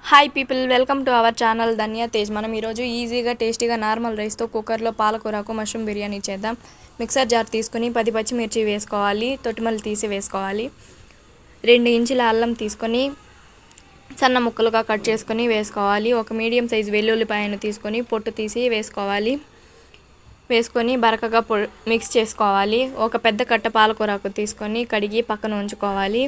Hi people, welcome to our channel Dhanya Tej. మనం ఈరోజు ఈజీగా టేస్టీగా నార్మల్ రైస్తో కుక్కర్లో పాలకూరకు మష్రూమ్ బిర్యానీ చేద్దాం. మిక్సర్ జార్ తీసుకొని 10 పచ్చిమిర్చి వేసుకోవాలి, తొట్టిమలు తీసి వేసుకోవాలి. 2 ఇంచుల అల్లం తీసుకొని సన్న ముక్కలుగా కట్ చేసుకొని వేసుకోవాలి. ఒక మీడియం సైజు వెల్లుల్లిపాయను తీసుకొని పొట్టు తీసి వేసుకోవాలి. వేసుకొని బరకగా మిక్స్ చేసుకోవాలి. ఒక పెద్ద కట్ట పాలకూరకు తీసుకొని కడిగి పక్కన ఉంచుకోవాలి.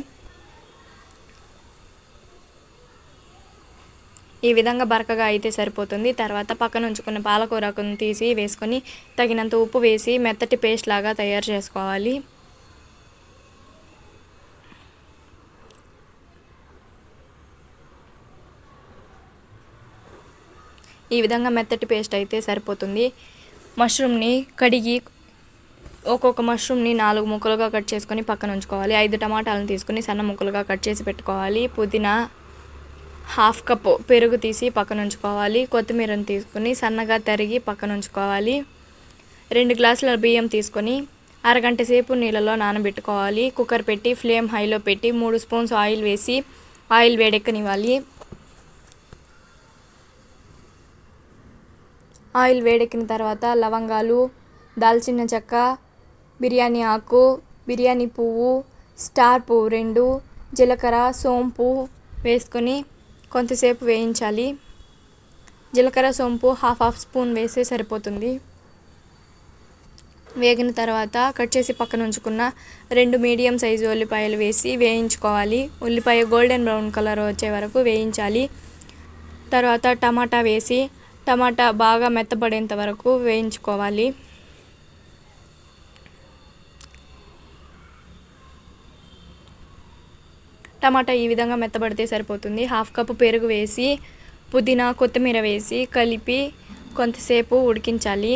ఈ విధంగా బరకగా అయితే సరిపోతుంది. తర్వాత పక్కన ఉంచుకున్న పాలకూరకును తీసి వేసుకొని తగినంత ఉప్పు వేసి మెత్తటి పేస్ట్ లాగా తయారు చేసుకోవాలి. ఈ విధంగా మెత్తటి పేస్ట్ అయితే సరిపోతుంది. మష్రూమ్ని కడిగి ఒక్కొక్క మష్రూమ్ని 4 ముక్కలుగా కట్ చేసుకొని పక్కన ఉంచుకోవాలి. 5 టమాటాలను తీసుకొని సన్న ముక్కలుగా కట్ చేసి పెట్టుకోవాలి. పుదీనా 1/2 కప్పు పెరుగు తీసి పక్కన ఉంచుకోవాలి. కొత్తిమీరను తీసుకొని సన్నగా తరిగి పక్కన ఉంచుకోవాలి. 2 గ్లాసుల బియ్యం తీసుకొని అరగంట సేపు నీళ్ళలో నానబెట్టుకోవాలి. కుక్కర్ పెట్టి ఫ్లేమ్ హైలో పెట్టి 3 స్పూన్స్ ఆయిల్ వేసి ఆయిల్ వేడెక్కనివ్వాలి. ఆయిల్ వేడెక్కిన తర్వాత లవంగాలు, దాల్చిన చెక్క, బిర్యానీ ఆకు, బిర్యానీ పువ్వు, స్టార్ పువ్వు 2, జీలకర్ర, సోంపు వేసుకొని కొంతసేపు వేయించాలి. జీలకర్ర సోంపు హాఫ్ స్పూన్ వేస్తే సరిపోతుంది. వేగిన తర్వాత కట్ చేసి పక్కన ఉంచుకున్న 2 మీడియం సైజు ఉల్లిపాయలు వేసి వేయించుకోవాలి. ఉల్లిపాయ గోల్డెన్ బ్రౌన్ కలర్ వచ్చే వరకు వేయించాలి. తర్వాత టమాటా వేసి టమాటా బాగా మెత్తబడేంత వరకు వేయించుకోవాలి. టమాటా ఈ విధంగా మెత్తబడితే సరిపోతుంది. 1/2 కప్పు పెరుగు వేసి పుదీనా, కొత్తిమీర వేసి కలిపి కొంతసేపు ఉడికించాలి.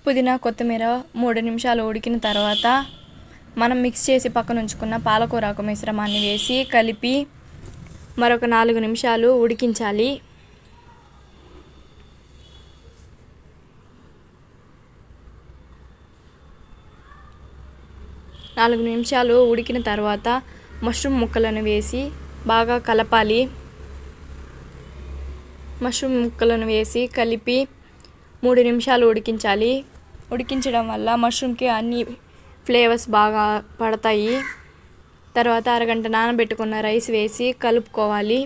పుదీనా, కొత్తిమీర 3 నిమిషాలు ఉడికిన తర్వాత మనం మిక్స్ చేసి పక్కన ఉంచుకున్న పాలకూరకు మిశ్రమాన్ని వేసి కలిపి మరొక 4 నిమిషాలు ఉడికించాలి. నాలుగు నిమిషాలు ఉడికిన తర్వాత మష్రూమ్ ముక్కలను వేసి బాగా కలపాలి. మష్రూమ్ ముక్కలను వేసి కలిపి 3 నిమిషాలు ఉడికించాలి. ఉడికించడం వల్ల మష్రూమ్కి అన్ని ఫ్లేవర్స్ బాగా పడతాయి. తర్వాత అరగంట నానబెట్టుకున్న రైస్ వేసి కలుపుకోవాలి.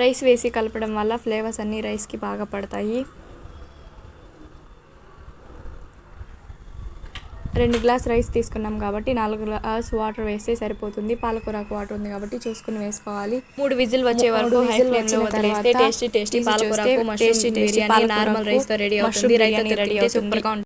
రైస్ వేసి కలపడం వల్ల ఫ్లేవర్స్ అన్నీ రైస్కి బాగా పడతాయి. 2 గ్లాస్ రైస్ తీసుకున్నాం కాబట్టి 4 గ్లాస్ వాటర్ వేస్తే సరిపోతుంది. పాలకూరకు వాటర్ ఉంది కాబట్టి చూసుకుని వేసుకోవాలి. 3 విజిల్ వచ్చే వరకు హై ఫ్లేమ్లో వదిలేస్తే టేస్టీ పాలకూరకు మష్రూమ్ బిర్యానీ నార్మల్ రైస్తో రెడీ అవుతుంది. రైస్తో రెడీ అవుతుంది. సూపర్గా ఉంటుంది.